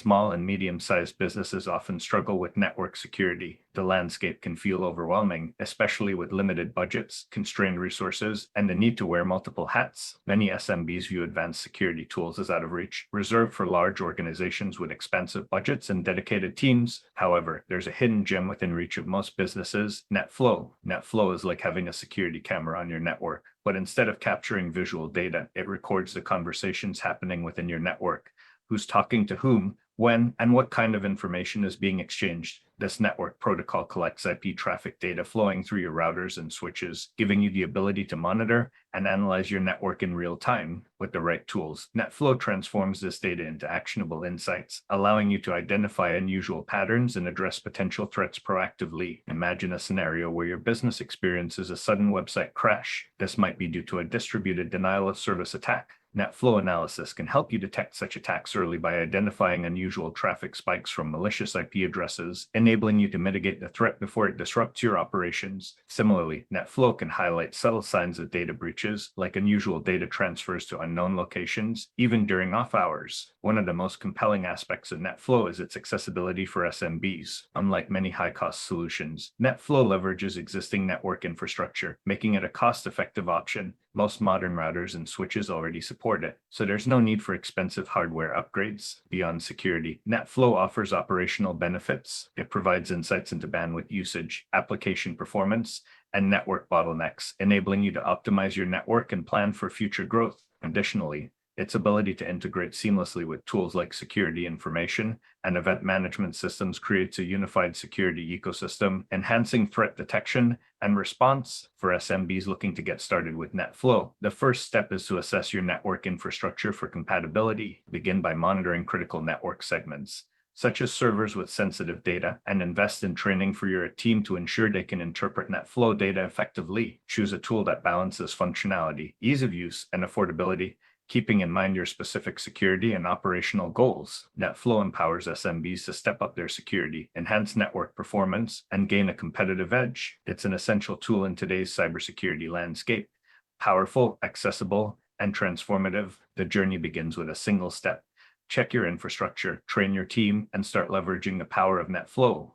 Small and medium-sized businesses often struggle with network security. The landscape can feel overwhelming, especially with limited budgets, constrained resources, and the need to wear multiple hats. Many SMBs view advanced security tools as out of reach, reserved for large organizations with expensive budgets and dedicated teams. However, there's a hidden gem within reach of most businesses: NetFlow. NetFlow is like having a security camera on your network, but instead of capturing visual data, it records the conversations happening within your network. Who's talking to whom, when, and what kind of information is being exchanged. This network protocol collects IP traffic data flowing through your routers and switches, giving you the ability to monitor and analyze your network in real time with the right tools. NetFlow transforms this data into actionable insights, allowing you to identify unusual patterns and address potential threats proactively. Imagine a scenario where your business experiences a sudden website crash. This might be due to a distributed denial of service attack. NetFlow analysis can help you detect such attacks early by identifying unusual traffic spikes from malicious IP addresses, enabling you to mitigate the threat before it disrupts your operations. Similarly, NetFlow can highlight subtle signs of data breaches, like unusual data transfers to unknown locations, even during off hours. One of the most compelling aspects of NetFlow is its accessibility for SMBs. Unlike many high-cost solutions, NetFlow leverages existing network infrastructure, making it a cost-effective option. Most modern routers and switches already support it, so there's no need for expensive hardware upgrades. Beyond security, NetFlow offers operational benefits. It provides insights into bandwidth usage, application performance, and network bottlenecks, enabling you to optimize your network and plan for future growth. Additionally, its ability to integrate seamlessly with tools like security information and event management systems creates a unified security ecosystem, enhancing threat detection and response for SMBs looking to get started with NetFlow. The first step is to assess your network infrastructure for compatibility. Begin by monitoring critical network segments, such as servers with sensitive data, and invest in training for your team to ensure they can interpret NetFlow data effectively. Choose a tool that balances functionality, ease of use, and affordability, keeping in mind your specific security and operational goals. NetFlow empowers SMBs to step up their security, enhance network performance, and gain a competitive edge. It's an essential tool in today's cybersecurity landscape. Powerful, accessible, and transformative, the journey begins with a single step. Check your infrastructure, train your team, and start leveraging the power of NetFlow.